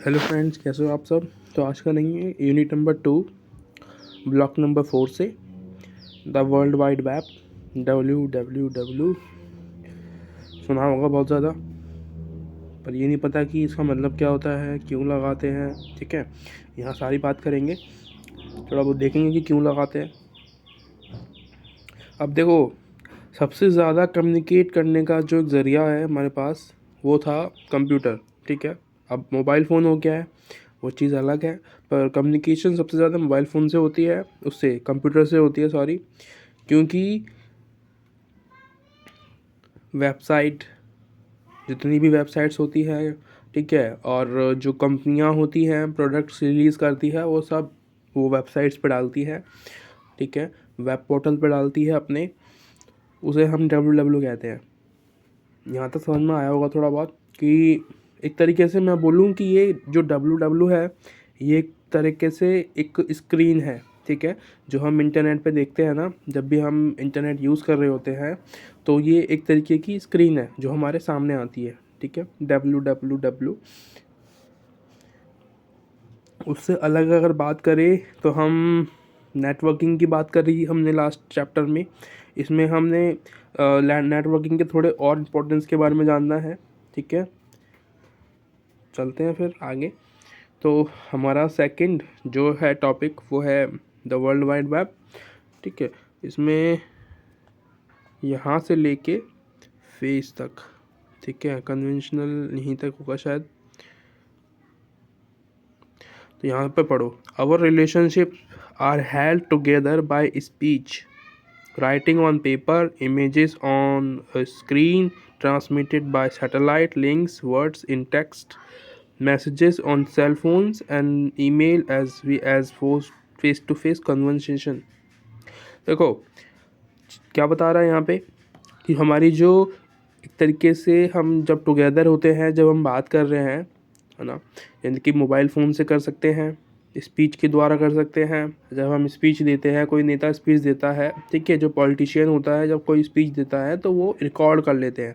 Hello friends, कैसे हो आप सब। तो आज का नहीं है यूनिट नंबर 2 ब्लॉक नंबर 4 से the World Wide web WWW सुना होगा बहुत ज़्यादा, पर ये नहीं पता कि इसका मतलब क्या होता है, क्यों लगाते हैं। ठीक है, यहाँ सारी बात करेंगे, थोड़ा बहुत देखेंगे कि क्यों लगाते हैं। अब देखो, सबसे ज़्यादा कम्युनिकेट करने का जो एक ज़रिया है हमारे पास वो था कंप्यूटर। ठीक है, अब मोबाइल फ़ोन हो गया है, वो चीज़ अलग है, पर कम्युनिकेशन सबसे ज़्यादा मोबाइल फ़ोन से होती है, उससे कंप्यूटर से होती है, सॉरी। क्योंकि वेबसाइट, जितनी भी वेबसाइट्स होती है, ठीक है, और जो कंपनियां होती हैं प्रोडक्ट्स रिलीज़ करती है, वो सब वो वेबसाइट्स पे डालती है। ठीक है, वेब पोर्टल पे डालती है अपने, उसे हम WWW कहते हैं। यहाँ तक समझ में आया होगा थोड़ा बहुत कि एक तरीके से मैं बोलूँ कि ये जो WWW है, ये एक तरीके से एक स्क्रीन है। ठीक है, जो हम इंटरनेट पे देखते हैं ना, जब भी हम इंटरनेट यूज़ कर रहे होते हैं, तो ये एक तरीके की स्क्रीन है जो हमारे सामने आती है। ठीक है, WWW। उससे अलग अगर बात करें तो हम नेटवर्किंग की बात करी हमने लास्ट चैप्टर में। इसमें हमने नेटवर्किंग के थोड़े और इम्पोर्टेंस के बारे में जानना है। ठीक है, चलते हैं फिर आगे। तो हमारा सेकंड जो है टॉपिक वो है द वर्ल्ड वाइड वेब। ठीक है, इसमें यहाँ से लेके फेस तक, ठीक है, कन्वेंशनल यहीं तक होगा शायद। तो यहाँ पे पढ़ो, our relationship are held together by speech, writing on paper, images on a screen, transmitted by satellite, links, words in text, messages on cell phones, and email as face to face conversation। देखो क्या बता रहा है यहाँ पे कि हमारी जो एक तरीके से हम जब टुगेदर होते हैं, जब हम बात कर रहे हैं, है ना, यानी कि मोबाइल फ़ोन से कर सकते हैं, स्पीच के द्वारा कर सकते हैं। जब हम स्पीच देते हैं, कोई नेता स्पीच देता है, ठीक है, जो पॉलिटिशियन होता है जब कोई स्पीच देता है तो वो रिकॉर्ड कर लेते हैं।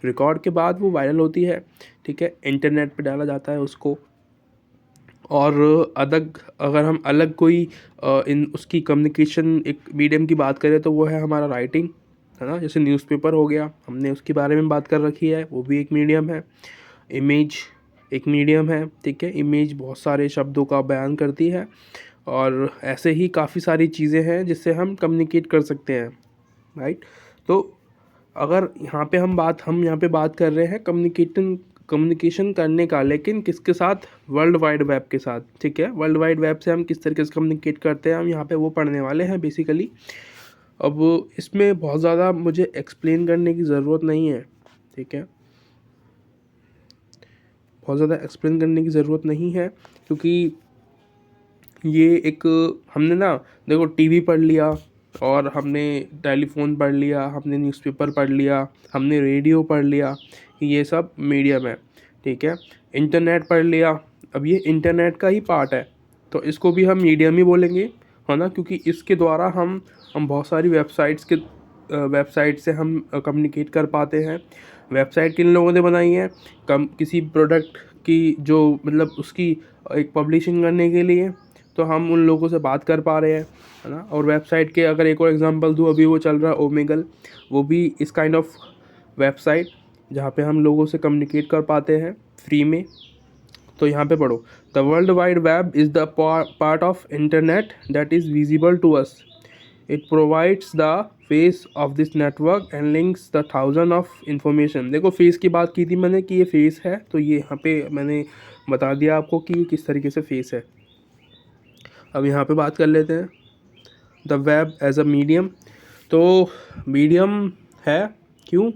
रिकॉर्ड के बाद वो वायरल होती है, ठीक है, इंटरनेट पे डाला जाता है उसको। और अगर हम अलग कोई इन उसकी कम्युनिकेशन एक मीडियम की बात करें तो वो है हमारा राइटिंग, है ना, जैसे न्यूज़पेपर हो गया, हमने उसके बारे में बात कर रखी है, वो भी एक मीडियम है। इमेज एक मीडियम है। ठीक है, इमेज बहुत सारे शब्दों का बयान करती है, और ऐसे ही काफ़ी सारी चीज़ें हैं जिससे हम कम्युनिकेट कर सकते हैं, राइट। तो अगर हम यहाँ पे बात कर रहे हैं कम्युनिकेशन करने का, लेकिन किसके साथ, वर्ल्ड वाइड वेब के साथ। ठीक है, वर्ल्ड वाइड वेब से हम किस तरीके से कम्युनिकेट करते हैं, हम यहाँ पे वो पढ़ने वाले हैं बेसिकली। अब इसमें बहुत ज़्यादा मुझे एक्सप्लेन करने की ज़रूरत नहीं है। ठीक है, बहुत ज़्यादा एक्सप्लेन करने की ज़रूरत नहीं है, क्योंकि ये एक, हमने ना, देखो, टीवी पढ़ लिया, और हमने टेलीफोन पढ़ लिया, हमने न्यूज़पेपर पढ़ लिया, हमने रेडियो पढ़ लिया, ये सब मीडियम है। ठीक है, इंटरनेट पढ़ लिया, अब ये इंटरनेट का ही पार्ट है, तो इसको भी हम मीडियम ही बोलेंगे, है ना, क्योंकि इसके द्वारा हम बहुत सारी वेबसाइट से हम कम्युनिकेट कर पाते हैं। वेबसाइट किन लोगों ने बनाई है, किसी प्रोडक्ट की जो मतलब उसकी एक पब्लिशिंग करने के लिए, तो हम उन लोगों से बात कर पा रहे हैं, है ना। और वेबसाइट के अगर एक और एग्जांपल दूँ, अभी वो चल रहा है ओमेगल, वो भी इस काइंड ऑफ वेबसाइट जहाँ पे हम लोगों से कम्युनिकेट कर पाते हैं फ्री में। तो यहाँ पे पढ़ो, the World Wide Web is the part of internet that is visible to us. It provides the face of this network and links the thousand of information. देखो, फेस की बात की थी मैंने कि ये फेस है, तो ये यहाँ पे मैंने बता दिया आपको कि ये किस तरीके से फेस है। अब यहाँ पे बात कर लेते हैं the web as a medium. तो मीडियम है, क्यों?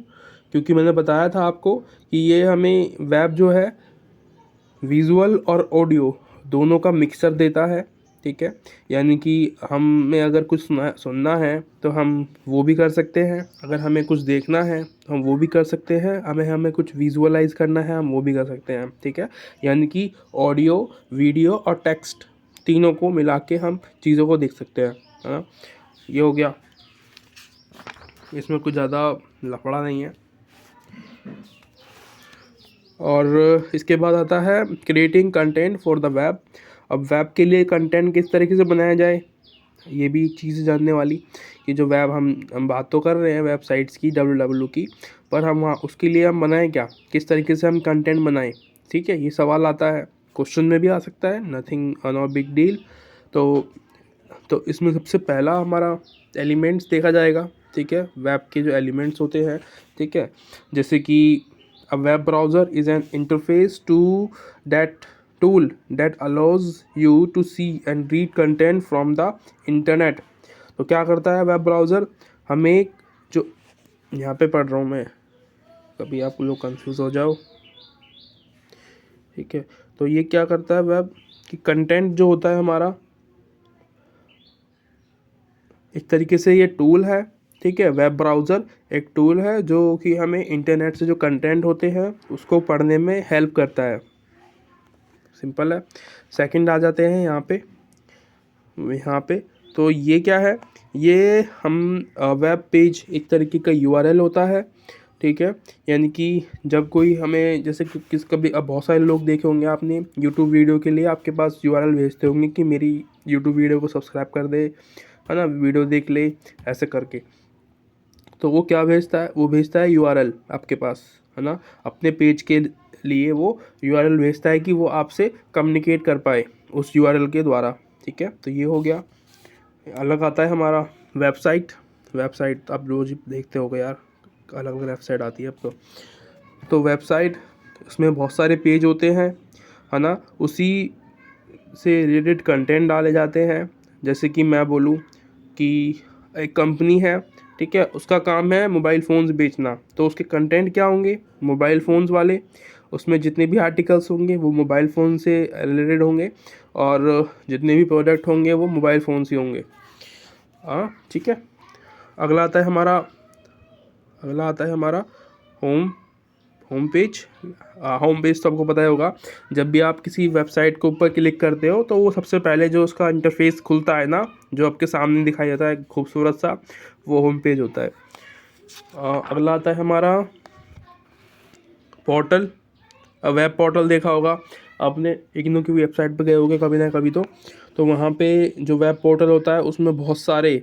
क्योंकि मैंने बताया था आपको कि ये हमें वेब जो है विजुअल और ऑडियो दोनों का मिक्सचर देता है। ठीक है, यानी कि हमें अगर कुछ सुनना है तो हम वो भी कर सकते हैं, अगर हमें कुछ देखना है तो हम वो भी कर सकते हैं, हमें कुछ विजुअलाइज करना है हम वो भी कर सकते हैं। ठीक है, यानी कि ऑडियो, वीडियो और टेक्स्ट तीनों को मिला के हम चीज़ों को देख सकते हैं, है ना। ये हो गया, इसमें कुछ ज़्यादा लफड़ा नहीं है। और इसके बाद आता है creating content for the web. अब वेब के लिए कंटेंट किस तरीके से बनाया जाए, ये भी एक चीज़ जानने वाली कि जो वेब हम बात तो कर रहे हैं वेबसाइट्स की www की, पर हम वहाँ उसके लिए हम बनाएं क्या, किस तरीके से हम कंटेंट बनाएं। ठीक है, ये सवाल आता है, क्वेश्चन में भी आ सकता है, नथिंग नो बिग डील। तो इसमें सबसे पहला हमारा एलिमेंट्स देखा जाएगा। ठीक है, वेब के जो एलिमेंट्स होते हैं, ठीक है, जैसे कि a web browser is an interface to that tool that allows you to see and read content from the internet. तो क्या करता है वेब ब्राउज़र, हमें जो यहाँ पे पढ़ रहा हूँ मैं, कभी आप लोग कंफ्यूज हो जाओ। ठीक है, तो ये क्या करता है वेब कि कंटेंट जो होता है हमारा, एक तरीके से ये टूल है। ठीक है, वेब ब्राउज़र एक टूल है जो कि हमें इंटरनेट से जो कंटेंट होते हैं उसको पढ़ने में हेल्प करता है। सिंपल है। सेकंड आ जाते हैं यहाँ पे तो ये क्या है, ये हम वेब पेज एक तरीके का यूआरएल होता है। ठीक है, यानी कि जब कोई हमें जैसे कि किस कभी अब बहुत सारे लोग देखे होंगे आपने यूट्यूब वीडियो के लिए आपके पास यूआरएल भेजते होंगे कि मेरी यूट्यूब वीडियो को सब्सक्राइब कर दे, है ना, वीडियो देख ले, ऐसे करके। तो वो क्या भेजता है, वो भेजता है यूआरएल आपके पास, है ना, अपने पेज के लिए वो यूआरएल भेजता है कि वो आपसे कम्युनिकेट कर पाए उस यूआरएल के द्वारा। ठीक है, तो ये हो गया। अलग आता है हमारा वेबसाइट आप रोज ही देखते होगे यार, अलग अलग वेबसाइट आती है अब तो वेबसाइट, उसमें बहुत सारे पेज होते हैं, है ना, उसी से रिलेटेड कंटेंट डाले जाते हैं। जैसे कि मैं बोलूँ कि एक कंपनी है, ठीक है, उसका काम है मोबाइल फ़ोन्स बेचना, तो उसके कंटेंट क्या होंगे, मोबाइल फ़ोन्स वाले। उसमें जितने भी आर्टिकल्स होंगे वो मोबाइल फ़ोन से रिलेटेड होंगे, और जितने भी प्रोडक्ट होंगे वो मोबाइल फ़ोन से होंगे। हाँ, ठीक है। अगला आता है हमारा होम होम पेज तो आपको पता ही होगा, जब भी आप किसी वेबसाइट के ऊपर क्लिक करते हो तो वो सबसे पहले जो उसका इंटरफेस खुलता है ना, जो आपके सामने दिखाई देता है खूबसूरत सा, वो होम पेज होता है। अगला आता है हमारा पोर्टल। वेब पोर्टल देखा होगा आपने, इग्नू की वेबसाइट पे गए होगे कभी ना कभी तो वहाँ पे जो वेब पोर्टल होता है उसमें बहुत सारे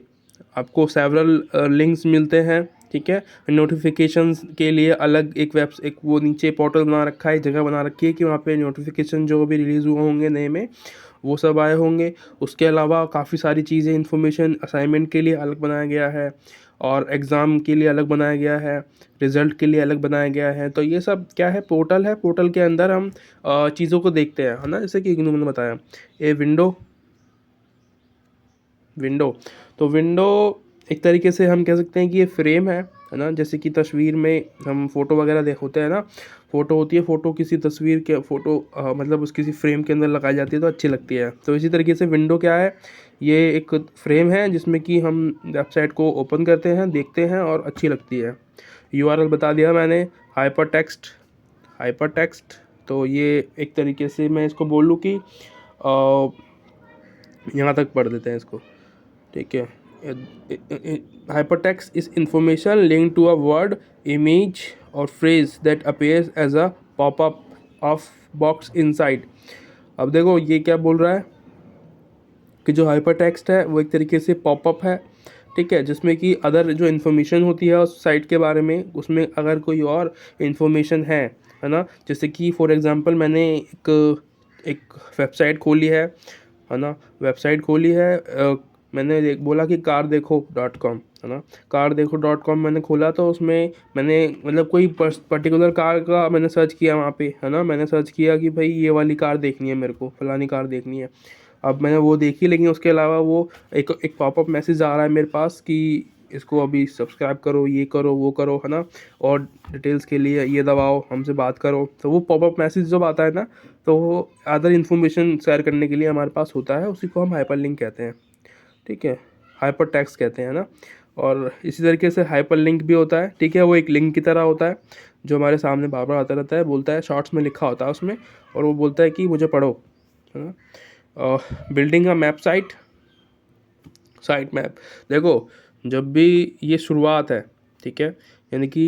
आपको सेवरल लिंक्स मिलते हैं। ठीक है, नोटिफिकेशंस के लिए अलग एक वो नीचे पोर्टल बना रखा है, जगह बना रखी है कि वहाँ पे नोटिफिकेशन जो भी रिलीज़ हुए होंगे नए में वो सब आए होंगे। उसके अलावा काफ़ी सारी चीज़ें, इन्फॉर्मेशन असाइनमेंट के लिए अलग बनाया गया है, और एग्ज़ाम के लिए अलग बनाया गया है, रिज़ल्ट के लिए अलग बनाया गया है। तो ये सब क्या है, पोर्टल है। पोर्टल के अंदर हम चीज़ों को देखते हैं, है ना, जैसे कि इग्नू ने बताया ए विंडो। तो विंडो एक तरीके से हम कह सकते हैं कि ये फ्रेम है ना, जैसे कि तस्वीर में हम फ़ोटो वगैरह देख होते हैं ना, फ़ोटो होती है, फ़ोटो किसी तस्वीर के मतलब उस किसी फ्रेम के अंदर लगाई जाती है तो अच्छी लगती है। तो इसी तरीके से विंडो क्या है, ये एक फ्रेम है जिसमें कि हम वेबसाइट को ओपन करते हैं, देखते हैं और अच्छी लगती है। यूआरएल बता दिया मैंने। हाइपरटेक्स्ट तो ये एक तरीके से मैं इसको बोलूँ कि यहाँ तक पढ़ देते हैं इसको। ठीक है, hypertext is information linked to a word, image or phrase that appears as a pop-up of box inside। अब देखो ये क्या बोल रहा है कि जो हाइपरटेक्स्ट है वो एक तरीके से पॉपअप है। ठीक है, जिसमें कि अदर जो इन्फॉर्मेशन होती है उस साइट के बारे में, उसमें अगर कोई और इन्फॉर्मेशन है ना, जैसे कि फॉर एग्जांपल मैंने एक वेबसाइट खोली है ना, वेबसाइट खोली है, मैंने बोला कि car-dekho.com, है ना, car-dekho.com मैंने खोला तो उसमें मैंने मतलब कोई पर्टिकुलर कार का मैंने सर्च किया वहाँ पे, है ना, मैंने सर्च किया कि भाई ये वाली कार देखनी है, मेरे को फलानी कार देखनी है। अब मैंने वो देखी, लेकिन उसके अलावा वो एक पॉपअप मैसेज आ रहा है मेरे पास कि इसको अभी सब्सक्राइब करो, ये करो, वो करो, है ना, और डिटेल्स के लिए ये दबाओ, हमसे बात करो। तो वो पॉपअप मैसेज जब आता है ना, तो वो अदर इन्फॉर्मेशन शेयर करने के लिए हमारे पास होता है, उसी को हम हाइपरलिंक कहते हैं। ठीक है, हाइपर टेक्स्ट कहते हैं ना। और इसी तरीके से हाइपर लिंक भी होता है। ठीक है, वो एक लिंक की तरह होता है जो हमारे सामने बार बार आता रहता है, बोलता है, शॉर्ट्स में लिखा होता है उसमें, और वो बोलता है कि मुझे पढ़ो, है ना। Building a map site map, देखो जब भी ये शुरुआत है, ठीक है, यानी कि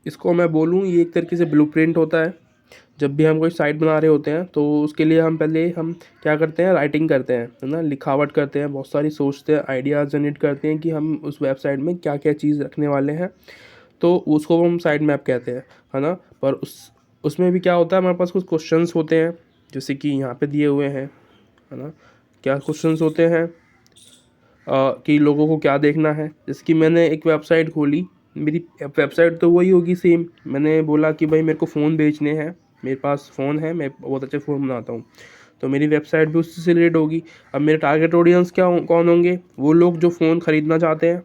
इसको मैं बोलूँ ये एक तरीके से ब्लूप्रिंट होता है। जब भी हम कोई साइट बना रहे होते हैं तो उसके लिए हम पहले हम क्या करते हैं, राइटिंग करते हैं, है ना, लिखावट करते हैं, बहुत सारी सोचते हैं, आइडियाज़ जनरेट करते हैं कि हम उस वेबसाइट में क्या क्या चीज़ रखने वाले हैं, तो उसको हम साइट मैप कहते हैं, है ना। पर उसमें भी क्या होता है, हमारे पास कुछ क्वेश्चंस होते हैं जैसे कि यहाँ पे दिए हुए हैं, है ना। क्या क्वेश्चंस होते हैं कि लोगों को क्या देखना है। जैसे कि मैंने एक वेबसाइट खोली, मेरी वेबसाइट तो वही होगी सेम, मैंने बोला कि भाई मेरे को फ़ोन बेचने हैं, मेरे पास फ़ोन है, मैं बहुत अच्छे फ़ोन बनाता हूँ, तो मेरी वेबसाइट भी उससे रिलेटेड होगी। अब मेरे टारगेट ऑडियंस कौन होंगे, वो लोग जो फ़ोन ख़रीदना चाहते हैं,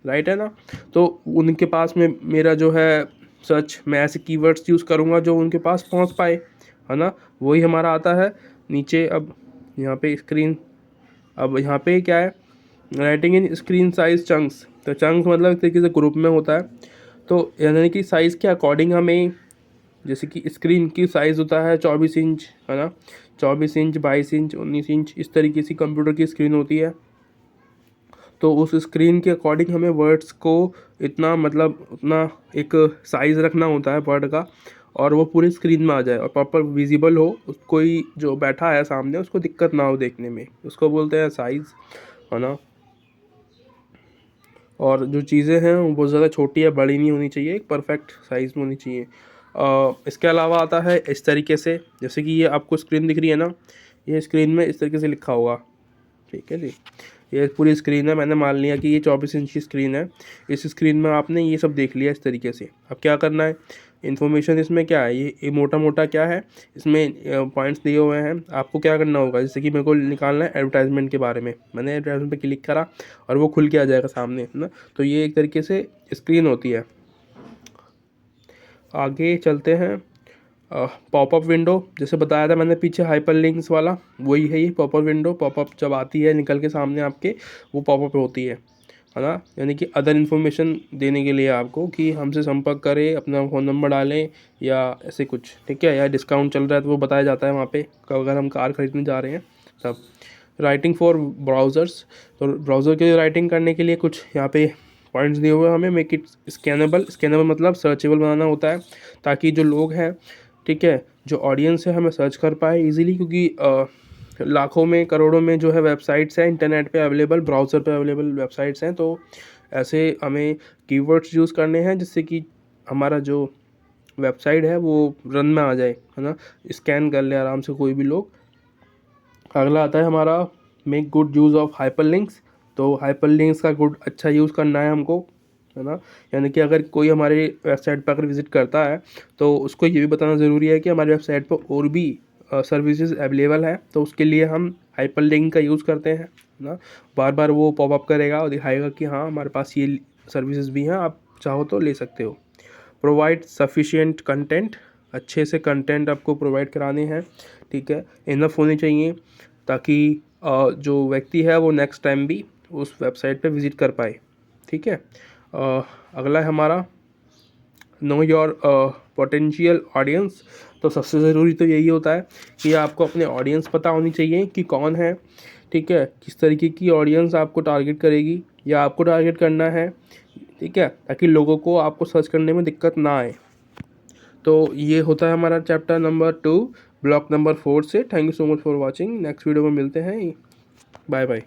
राइट है ना। तो उनके पास में मेरा जो है सर्च, मैं ऐसे कीवर्ड्स यूज़ करूँगा जो उनके पास पहुँच पाए, है ना। वही हमारा आता है नीचे। अब यहाँ पे स्क्रीन, अब यहाँ पे क्या है, writing in screen size chunks. तो चंक्स मतलब एक तरीके से ग्रुप में होता है, तो यानी कि साइज़ के अकॉर्डिंग हमें, जैसे कि स्क्रीन की साइज़ होता है 24 इंच, है ना, 24 इंच, 22 इंच, 19 इंच, इस तरीके से कंप्यूटर की स्क्रीन होती है। तो उस स्क्रीन के अकॉर्डिंग हमें वर्ड्स को इतना, मतलब उतना एक साइज़ रखना होता है वर्ड का, और वो पूरी स्क्रीन में आ जाए और प्रॉपर विजिबल हो, कोई जो बैठा है सामने उसको दिक्कत ना हो देखने में, उसको बोलते हैं साइज़, है ना। और जो चीज़ें हैं वो बहुत ज़्यादा छोटी या बड़ी नहीं होनी चाहिए, एक परफेक्ट साइज़ में होनी चाहिए। इसके अलावा आता है इस तरीके से, जैसे कि ये आपको स्क्रीन दिख रही है ना, ये स्क्रीन में इस तरीके से लिखा होगा, ठीक है जी। ये पूरी स्क्रीन है, मैंने मान लिया कि ये 24 इंच की स्क्रीन है। इस स्क्रीन में आपने ये सब देख लिया इस तरीके से। अब क्या करना है, इन्फॉर्मेशन इसमें क्या है, ये मोटा मोटा क्या है, इसमें पॉइंट्स दिए हुए हैं। आपको क्या करना होगा, जैसे कि मेरे को निकालना है एडवर्टाइजमेंट के बारे में, मैंने एडवर्टाइजमेंट पे क्लिक करा और वो खुल के आ जाएगा सामने, है ना। तो ये एक तरीके से स्क्रीन होती है। आगे चलते हैं, पॉपअप विंडो, जैसे बताया था मैंने पीछे हाइपर लिंक्स वाला, वही है ये पॉपअप विंडो। पॉपअप जब आती है निकल के सामने आपके, वो पॉपअप होती है ना, यानी कि अदर इन्फॉर्मेशन देने के लिए आपको, कि हमसे संपर्क करें, अपना फ़ोन नंबर डालें या ऐसे कुछ, ठीक है, या डिस्काउंट चल रहा है तो वो बताया जाता है वहाँ पे, अगर हम कार खरीदने जा रहे हैं तब। राइटिंग फॉर ब्राउज़र्स, तो ब्राउज़र के राइटिंग करने के लिए कुछ यहाँ पे पॉइंट्स दिए हुए हैं हमें। मेक इट स्कैनेबल, स्कैनेबल मतलब सर्चेबल बनाना होता है, ताकि जो लोग हैं, ठीक है, जो ऑडियंस है, हमें सर्च कर पाए इजीली, क्योंकि लाखों में करोड़ों में जो है वेबसाइट्स हैं इंटरनेट पे अवेलेबल, ब्राउज़र पे अवेलेबल वेबसाइट्स हैं। तो ऐसे हमें कीवर्ड्स यूज़ करने हैं जिससे कि हमारा जो वेबसाइट है वो रन में आ जाए, है ना, स्कैन कर ले आराम से कोई भी लोग। अगला आता है हमारा make good use of hyper links. तो हाइपर लिंक्स का गुड अच्छा यूज़ करना है हमको, है ना। यानी कि अगर कोई हमारे वेबसाइट पर अगर विज़िट करता है तो उसको ये भी बताना ज़रूरी है कि हमारी वेबसाइट पर और भी सर्विसेज अवेलेबल है, तो उसके लिए हम हाइपर लिंक का यूज़ करते हैं, है ना। बार बार वो पॉपअप करेगा और दिखाएगा कि हाँ हमारे पास ये सर्विसेज भी हैं, आप चाहो तो ले सकते हो। प्रोवाइड सफिशिएंट कंटेंट, अच्छे से कंटेंट आपको प्रोवाइड कराने हैं, ठीक है, इनफ होने चाहिए, ताकि जो व्यक्ति है वो नेक्स्ट टाइम भी उस वेबसाइट पे विज़िट कर पाए, ठीक है। अगला है हमारा नो योर पोटेंशियल ऑडियंस। तो सबसे ज़रूरी तो यही होता है कि आपको अपने ऑडियंस पता होनी चाहिए कि कौन है, ठीक है, किस तरीके की ऑडियंस आपको टारगेट करेगी या आपको टारगेट करना है, ठीक है, ताकि लोगों को आपको सर्च करने में दिक्कत ना आए। तो ये होता है हमारा चैप्टर नंबर 2 ब्लॉक नंबर 4 से। Thank you so much for watching, next video में मिलते हैं, बाय बाय।